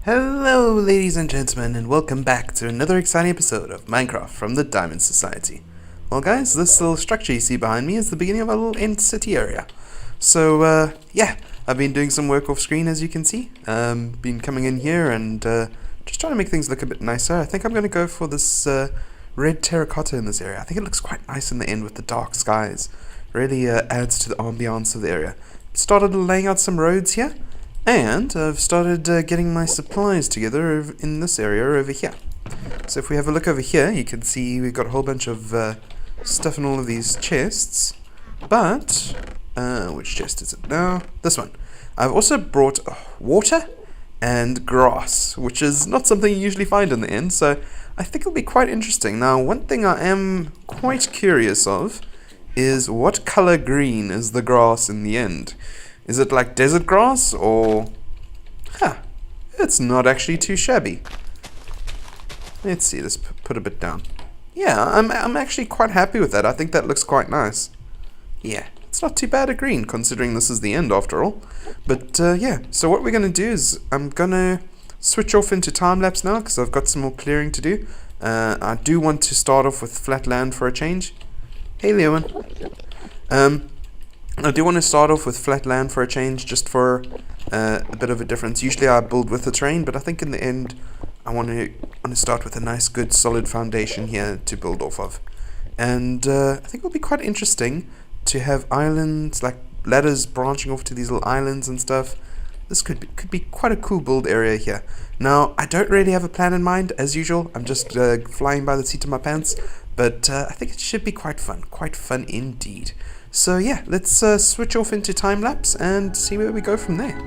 Hello ladies and gentlemen, and welcome back to another exciting episode of Minecraft from the Diamond Society. Well guys, this little structure you see behind me is the beginning of a little end city area. So yeah, I've been doing some work off screen, as you can see. Been coming in here and just trying to make things look a bit nicer. I think I'm going to go for this red terracotta in this area. I think it looks quite nice in the end with the dark skies. Really adds to the ambiance of the area. Started laying out some roads here. And I've started getting my supplies together in this area over here. So if we have a look over here, you can see we've got a whole bunch of stuff in all of these chests. But, which chest is it now? This one. I've also brought water and grass, which is not something you usually find in the end. So I think it'll be quite interesting. Now, one thing I am quite curious of is what color green is the grass in the end. Is it like desert grass, or... it's not actually too shabby. Let's see, let's put a bit down. Yeah, I'm actually quite happy with that. I think that looks quite nice. Yeah, it's not too bad a green, considering this is the end after all. But yeah, so what we're going to do is I'm going to switch off into time-lapse now, because I've got some more clearing to do. I do want to start off with flat land for a change. Hey, Leon. I do want to start off with flat land for a change, just for a bit of a difference. Usually I build with the terrain, but I think in the end I want to start with a nice, good, solid foundation here to build off of. And I think it'll be quite interesting to have islands, like ladders branching off to these little islands and stuff. This could be quite a cool build area here. Now, I don't really have a plan in mind, as usual. I'm just flying by the seat of my pants, but I think it should be quite fun indeed. So yeah, let's switch off into time-lapse and see where we go from there.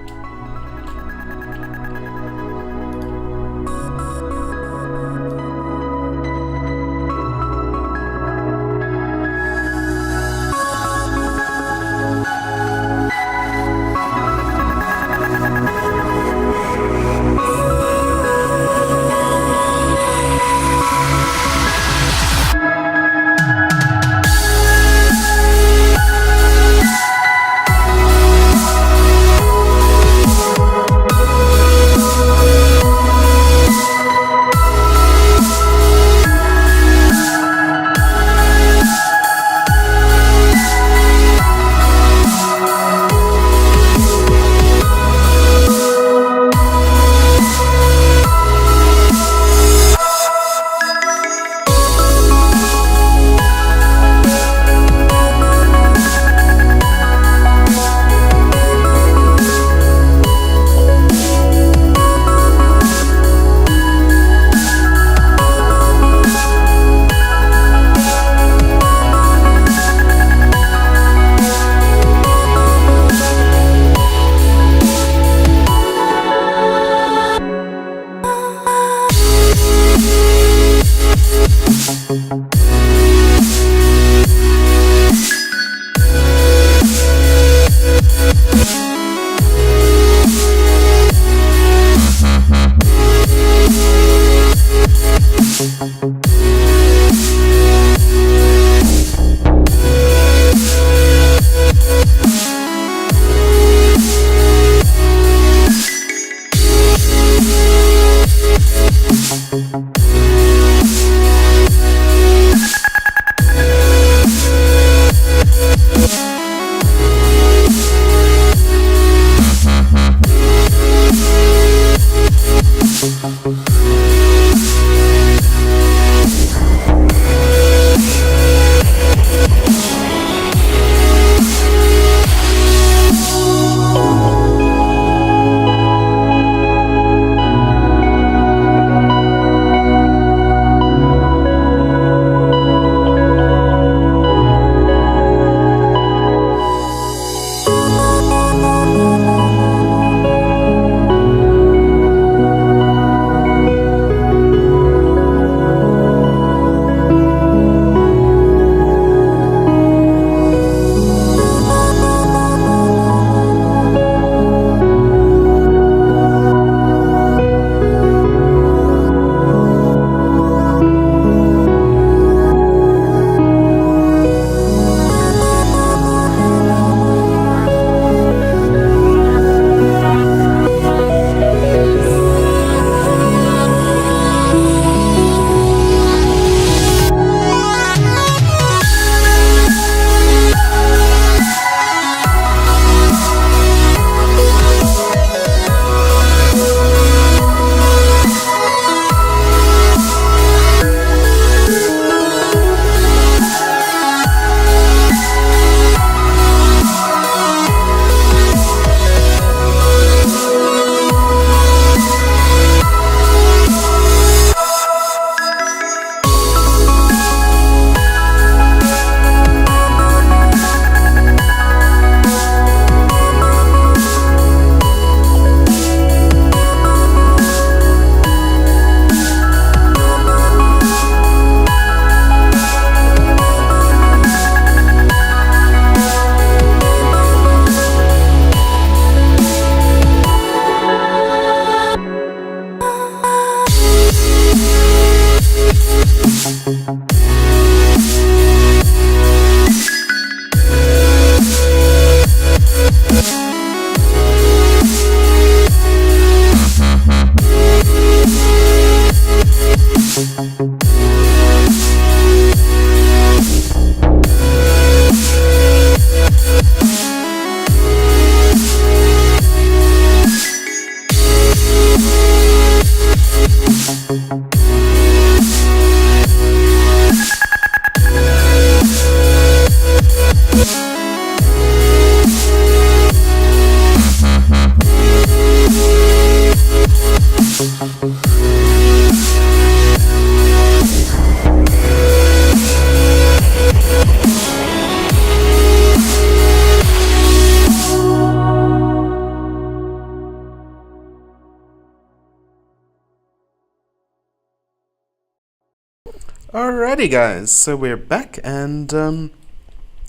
Alrighty guys, so we're back, and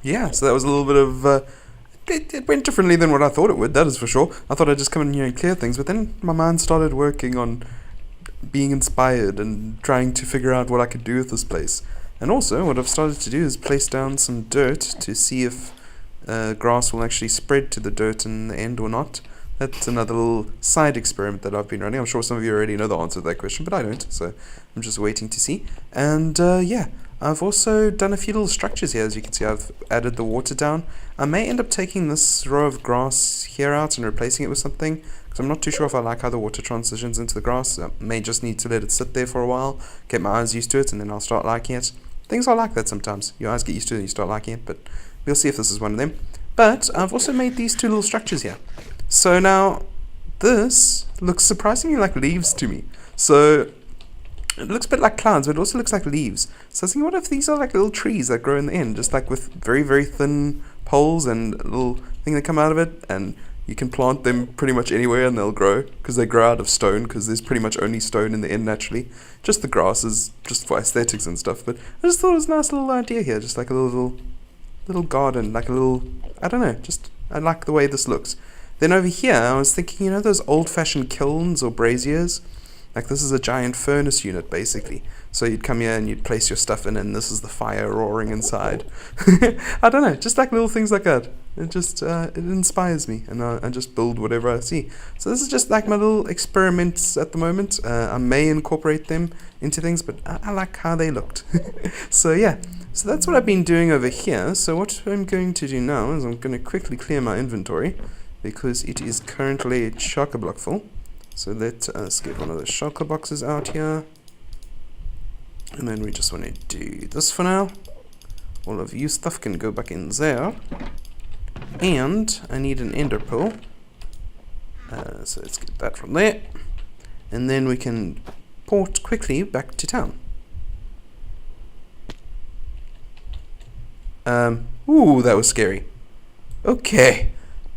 yeah, so that was a little bit of, it went differently than what I thought it would, that is for sure. I thought I'd just come in here and clear things, but then my mind started working on being inspired and trying to figure out what I could do with this place. And also, what I've started to do is place down some dirt to see if grass will actually spread to the dirt in the end or not. That's another little side experiment that I've been running. I'm sure some of you already know the answer to that question, but I don't, so I'm just waiting to see. And yeah, I've also done a few little structures here. As you can see, I've added the water down. I may end up taking this row of grass here out and replacing it with something, because I'm not too sure if I like how the water transitions into the grass. I may just need to let it sit there for a while, get my eyes used to it, and then I'll start liking it. Things are like that sometimes. Your eyes get used to it and you start liking it, but we'll see if this is one of them. But I've also made these two little structures here. So now, this looks surprisingly like leaves to me. So, it looks a bit like clouds, but it also looks like leaves. So I was thinking, what if these are like little trees that grow in the end, just like with very, very thin poles and a little thing that come out of it, and you can plant them pretty much anywhere and they'll grow, because they grow out of stone, because there's pretty much only stone in the end naturally. Just the grass is just for aesthetics and stuff, but I just thought it was a nice little idea here, just like a little garden, like a little, I don't know, just, I like the way this looks. Then over here, I was thinking, you know those old-fashioned kilns or braziers? Like this is a giant furnace unit, basically. So you'd come here and you'd place your stuff in, and this is the fire roaring inside. I don't know, just like little things like that. It just, it inspires me, and I just build whatever I see. So this is just like my little experiments at the moment. I may incorporate them into things, but I like how they looked. So yeah, so that's what I've been doing over here. So what I'm going to do now is I'm going to quickly clear my inventory, because it is currently chock-a-block full. So let us get one of those shulker boxes out here. And then we just want to do this for now. All of you stuff can go back in there. And I need an ender pearl. So let's get that from there. And then we can port quickly back to town. Ooh, that was scary. Okay.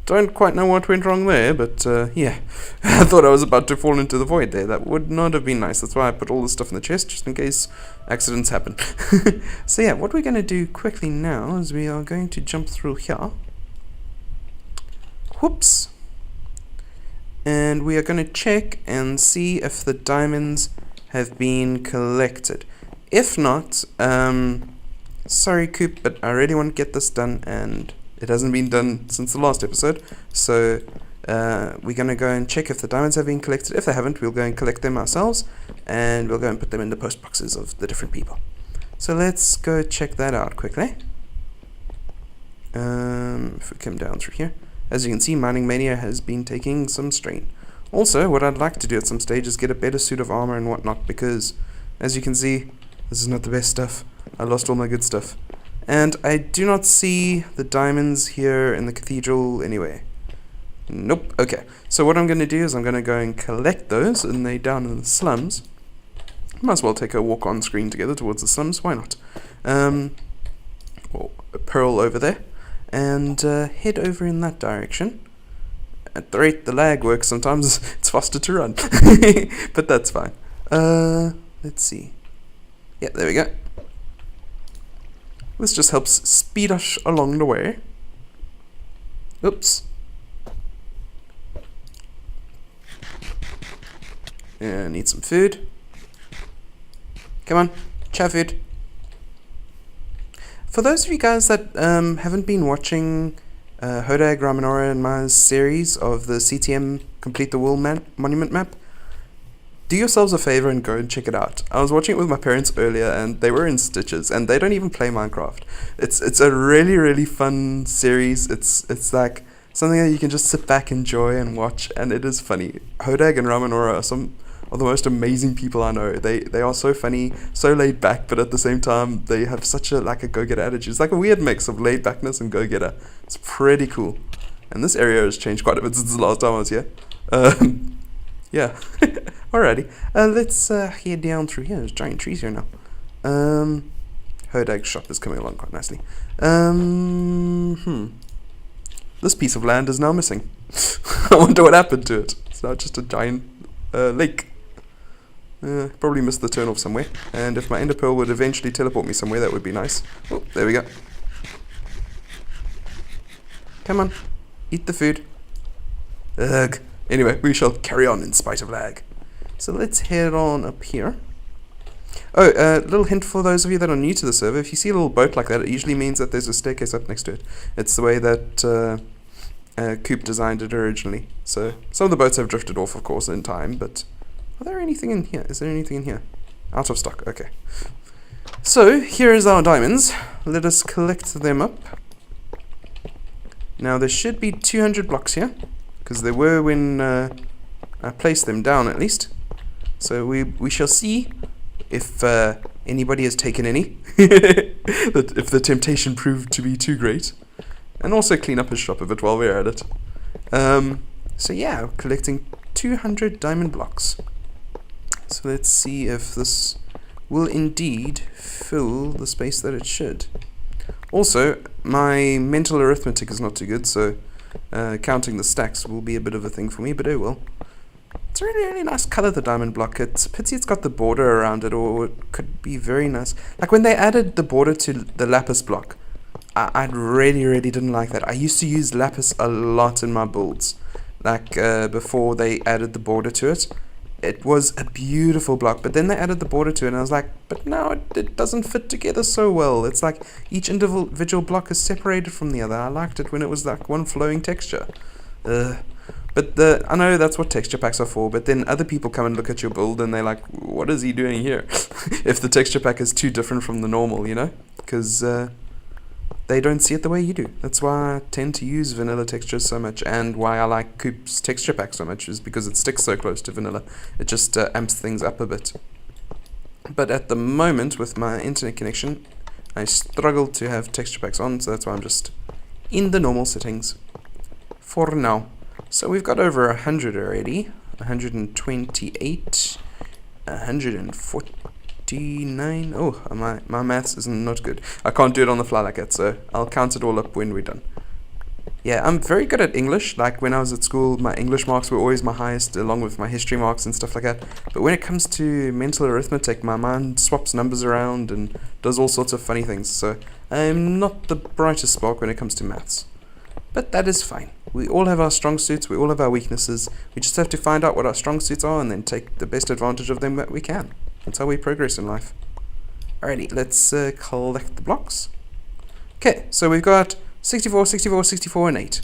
Don't quite know what went wrong there, but yeah, I thought I was about to fall into the void there. That would not have been nice. That's why I put all this stuff in the chest, just in case accidents happen. So yeah, what we're going to do quickly now is we are going to jump through here. Whoops. And we are going to check and see if the diamonds have been collected. If not, sorry Coop, but I really want to get this done, and it hasn't been done since the last episode, so we're going to go and check if the diamonds have been collected. If they haven't, we'll go and collect them ourselves, and we'll go and put them in the post boxes of the different people. So let's go check that out quickly. If we come down through here, as you can see, Mining Mania has been taking some strain. Also, what I'd like to do at some stage is get a better suit of armor and whatnot, because as you can see, this is not the best stuff. I lost all my good stuff. And I do not see the diamonds here in the cathedral anyway. Nope. Okay. So what I'm going to do is I'm going to go and collect those, and they're down in the slums. Might as well take a walk on screen together towards the slums. Why not? Well, a pearl over there, and head over in that direction. At the rate the lag works, sometimes it's faster to run, but that's fine. Let's see. Yeah, there we go. This just helps speed us along the way. Oops. Yeah, I need some food. Come on. Ciao, food. For those of you guys that haven't been watching Hodag, Ramanora, and my series of the CTM Complete the World Monument Map, do yourselves a favor and go and check it out. I was watching it with my parents earlier and they were in stitches, and they don't even play Minecraft. It's a really, really fun series. It's like something that you can just sit back, enjoy, and watch, and it is funny. Hodag and Ramanora are some of the most amazing people I know. They are so funny, so laid back, but at the same time they have such a go-getter attitude. It's like a weird mix of laid backness and go-getter. It's pretty cool. And this area has changed quite a bit since the last time I was here. Yeah. Alrighty. Let's head down through here. There's giant trees here now. Hodag's shop is coming along quite nicely. This piece of land is now missing. I wonder what happened to it. It's now just a giant lake. Probably missed the turn off somewhere. And if my ender pearl would eventually teleport me somewhere, that would be nice. Oh, there we go. Come on. Eat the food. Ugh. Anyway, we shall carry on in spite of lag. So let's head on up here. Oh, a little hint for those of you that are new to the server. If you see a little boat like that, it usually means that there's a staircase up next to it. It's the way that Coop designed it originally. So some of the boats have drifted off, of course, in time, but are there anything in here? Is there anything in here? Out of stock, okay. So, here is our diamonds. Let us collect them up. Now, there should be 200 blocks here, because there were when I placed them down, at least. So we shall see if anybody has taken any, if the temptation proved to be too great, and also clean up his shop a bit while we're at it. So yeah, collecting 200 diamond blocks. So let's see if this will indeed fill the space that it should. Also, my mental arithmetic is not too good, so counting the stacks will be a bit of a thing for me, but oh well. It's a really, really nice color, the diamond block. It's a pity it's got the border around it, or it could be very nice. Like when they added the border to the lapis block, I really, really didn't like that. I used to use lapis a lot in my builds, like before they added the border to it. It was a beautiful block, but then they added the border to it, and I was like, but now it doesn't fit together so well. It's like each individual block is separated from the other. I liked it when it was like one flowing texture. But I know that's what texture packs are for, but then other people come and look at your build and they're like, what is he doing here? If the texture pack is too different from the normal, you know? Because they don't see it the way you do. That's why I tend to use vanilla textures so much, and why I like Coop's texture pack so much is because it sticks so close to vanilla. It just amps things up a bit. But at the moment, with my internet connection, I struggle to have texture packs on, so that's why I'm just in the normal settings for now. So we've got over 100 already, 128, 149, oh, my maths is not good. I can't do it on the fly like that, so I'll count it all up when we're done. Yeah, I'm very good at English. Like when I was at school, my English marks were always my highest, along with my history marks and stuff like that. But when it comes to mental arithmetic, my mind swaps numbers around and does all sorts of funny things. So I'm not the brightest spark when it comes to maths. But that is fine. We all have our strong suits, we all have our weaknesses. We just have to find out what our strong suits are and then take the best advantage of them that we can. That's how we progress in life. Alrighty, let's collect the blocks. Okay, so we've got 64, 64, 64, and 8.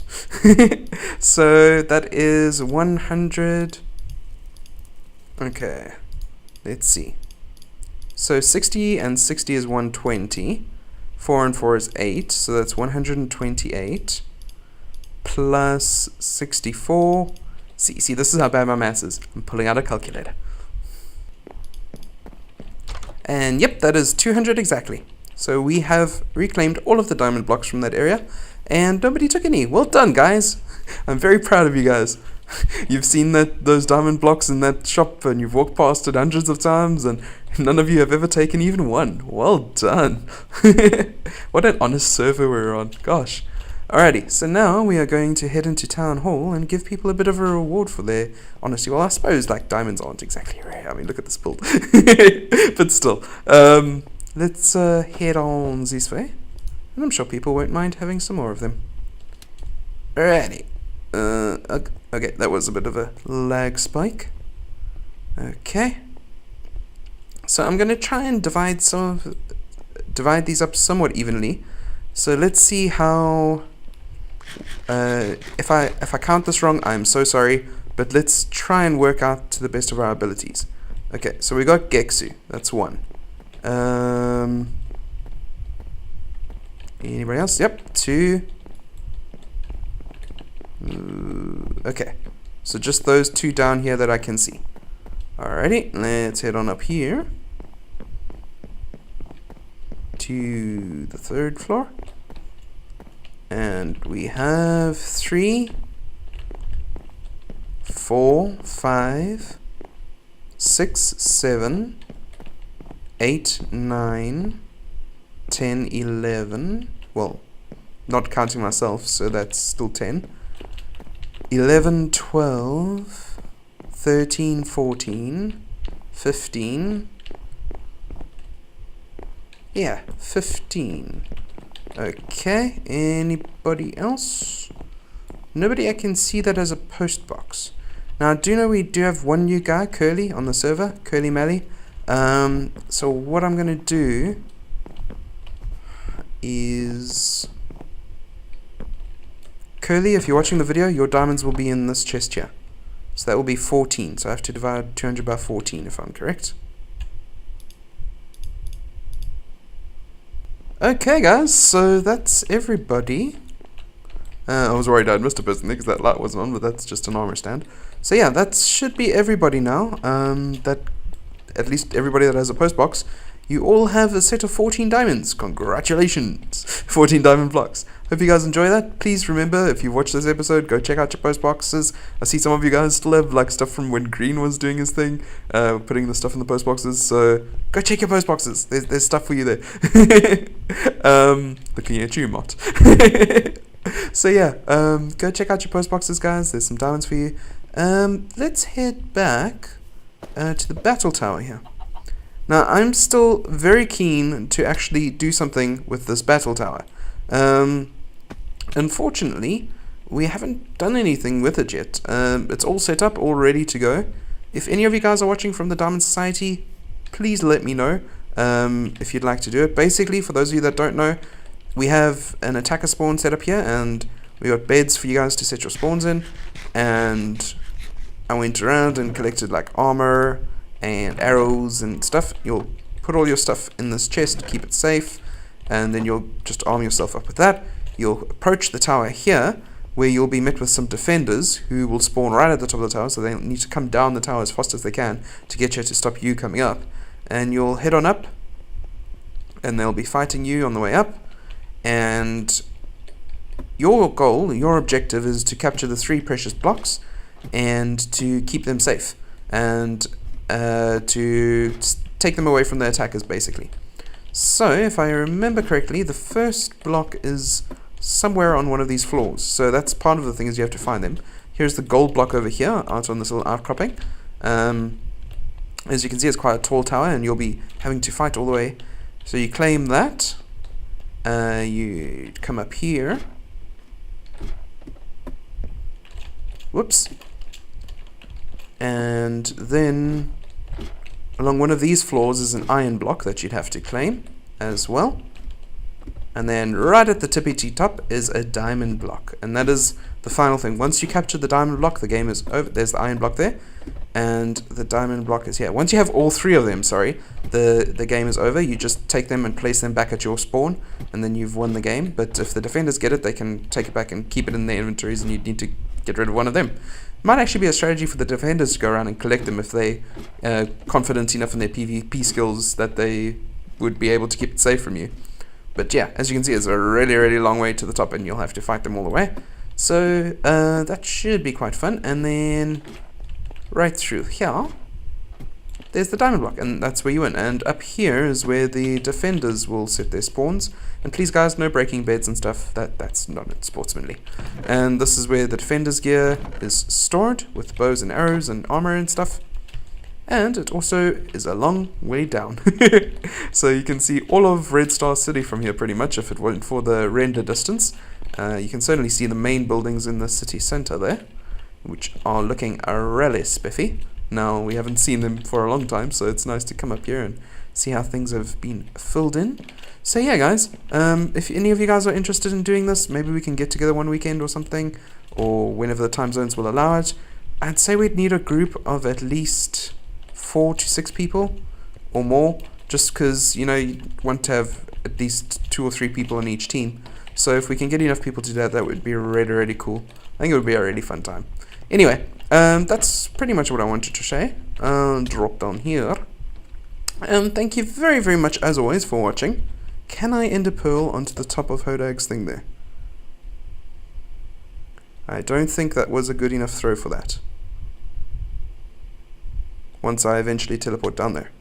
So that is 100. Okay, let's see. So 60 and 60 is 120. 4 and 4 is 8, so that's 128. Plus 64. See, this is how bad my maths is. I'm pulling out a calculator. And yep, that is 200 exactly. So we have reclaimed all of the diamond blocks from that area, and nobody took any. Well done, guys. I'm very proud of you guys. You've seen those diamond blocks in that shop, and you've walked past it hundreds of times, and none of you have ever taken even one. Well done. What an honest server we're on. Gosh. Alrighty, so now we are going to head into Town Hall and give people a bit of a reward for their honesty. Well, I suppose like diamonds aren't exactly rare. I mean, look at this build. But still, let's head on this way, and I'm sure people won't mind having some more of them. Alrighty. Okay, that was a bit of a lag spike. Okay. So I'm going to try and divide these up somewhat evenly. So let's see how. If I count this wrong, I'm so sorry. But let's try and work out to the best of our abilities. Okay, so we got Geksu. That's 1. Anybody else? Yep, 2. Okay, so just those 2 down here that I can see. Alrighty, let's head on up here to the 3rd floor. And we have 3, 4, 5, 6, 7, 8, 9, 10, 11. Well, not counting myself, so that's still 10. 11, 12, 13, 14, 15. Yeah, 15. Okay, anybody else? Nobody I can see that has a post box. Now I do know we do have one new guy, Curly, on the server, Curly Mally. So what I'm gonna do is, Curly, if you're watching the video, your diamonds will be in this chest here. So that will be 14. So I have to divide 200 by 14 if I'm correct. Okay guys, so that's everybody. I was worried I'd missed a person because that light wasn't on, but that's just an armor stand. So yeah, that should be everybody now. That at least everybody that has a post box. You all have a set of 14 diamonds. Congratulations! 14 diamond blocks. Hope you guys enjoy that. Please remember, if you've watched this episode, go check out your post boxes. I see some of you guys still have like stuff from when Green was doing his thing, putting the stuff in the post boxes. So go check your post boxes. There's stuff for you there. Looking at you, Mott. So yeah, go check out your post boxes, guys. There's some diamonds for you. Let's head back to the battle tower here. Now, I'm still very keen to actually do something with this battle tower. Unfortunately, we haven't done anything with it yet. It's all set up, all ready to go. If any of you guys are watching from the Diamond Society, please let me know if you'd like to do it. Basically, for those of you that don't know, we have an attacker spawn set up here, and we got beds for you guys to set your spawns in. And I went around and collected like armor and arrows and stuff. You'll put all your stuff in this chest to keep it safe, and then you'll just arm yourself up with that. You'll approach the tower here, where you'll be met with some defenders who will spawn right at the top of the tower, so they need to come down the tower as fast as they can to get you to stop you coming up. And you'll head on up, and they'll be fighting you on the way up. And your goal, your objective, is to capture the 3 precious blocks and to keep them safe, and to take them away from the attackers, basically. So, if I remember correctly, the first block is somewhere on one of these floors. So that's part of the thing, is you have to find them. Here's the gold block over here, out on this little outcropping. As you can see, it's quite a tall tower, and you'll be having to fight all the way. So you claim that. You come up here. Whoops. And then along one of these floors is an iron block that you'd have to claim as well. And then right at the tippy top is a diamond block, and that is the final thing. Once you capture the diamond block, the game is over. There's the iron block there, and the diamond block is here. Once you have all 3 of them, the game is over. You just take them and place them back at your spawn, and then you've won the game. But if the defenders get it, they can take it back and keep it in their inventories, and you need to get rid of one of them. Might actually be a strategy for the defenders to go around and collect them if they are confident enough in their PvP skills that they would be able to keep it safe from you. But yeah, as you can see, it's a really, really long way to the top, and you'll have to fight them all the way. So that should be quite fun. And then right through here, there's the diamond block, and that's where you win. And up here is where the defenders will set their spawns. And please, guys, no breaking beds and stuff. That's not sportsmanly. And this is where the defenders' gear is stored, with bows and arrows and armor and stuff. And it also is a long way down. So you can see all of Red Star City from here, pretty much, if it weren't for the render distance. You can certainly see the main buildings in the city center there, which are looking really spiffy. Now, we haven't seen them for a long time, so it's nice to come up here and see how things have been filled in. So yeah, guys, if any of you guys are interested in doing this, maybe we can get together one weekend or something, or whenever the time zones will allow it. I'd say we'd need a group of at least 4 to 6 people or more, just because, you know, you want to have at least 2 or 3 people on each team. So if we can get enough people to do that, that would be really, really cool. I think it would be a really fun time. Anyway, that's pretty much what I wanted to say. Drop down here. Thank you very, very much, as always, for watching. Can I end a pearl onto the top of Hodag's thing there? I don't think that was a good enough throw for that. Once I eventually teleport down there.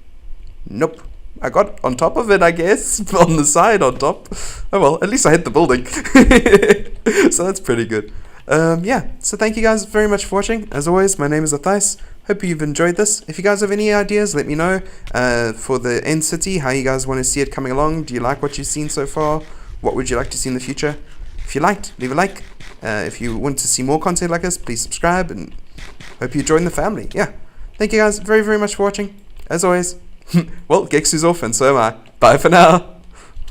Nope. I got on top of it, I guess. On the side, on top. Oh well, at least I hit the building. So that's pretty good. Yeah, so thank you guys very much for watching. As always, my name is Athais. Hope you've enjoyed this. If you guys have any ideas, let me know. For the end city, how you guys want to see it coming along. Do you like what you've seen so far? What would you like to see in the future? If you liked, leave a like. If you want to see more content like this, please subscribe, and hope you join the family. Yeah, thank you guys very, very much for watching. As always, well, Gexu's off and so am I. Bye for now.